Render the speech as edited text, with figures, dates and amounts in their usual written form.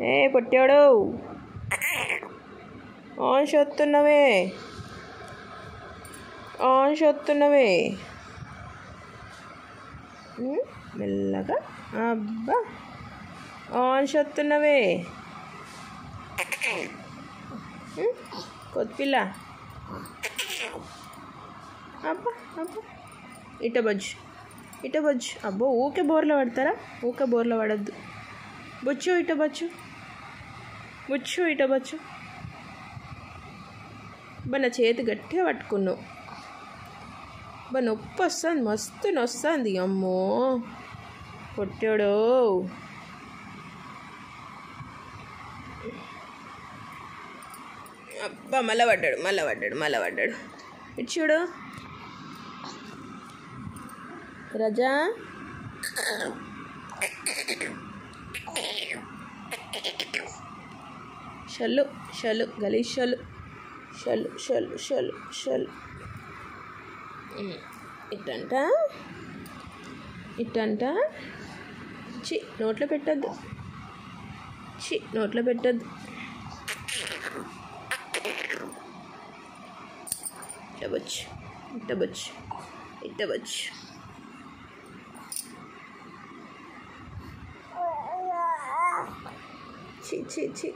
ఏ పొట్టాడు ఆన్షొత్తున్నవే మెల్లగా అబ్బా ఆన్షొత్తున్నవే కొత్తిపిల్ల అబ్బా అబ్బా ఇట బొజ్జు అబ్బో ఊకే బోర్లో పడతారా? ఊకే బోర్లో పడద్దు. బొచ్చు ఇట బొచ్చు బా నా చేతి గట్టిగా పట్టుకున్నావు. బా నొప్పి వస్తుంది, మస్తు నొస్తుంది. అమ్మో పొట్టాడు అబ్బా మళ్ళా పడ్డాడు. ఇటు చూడు రజా. షల్లు గలీష్ షల్లు ఇట్టంట నోట్లో పెట్టద్దు. ఇట్టబొచ్చు చి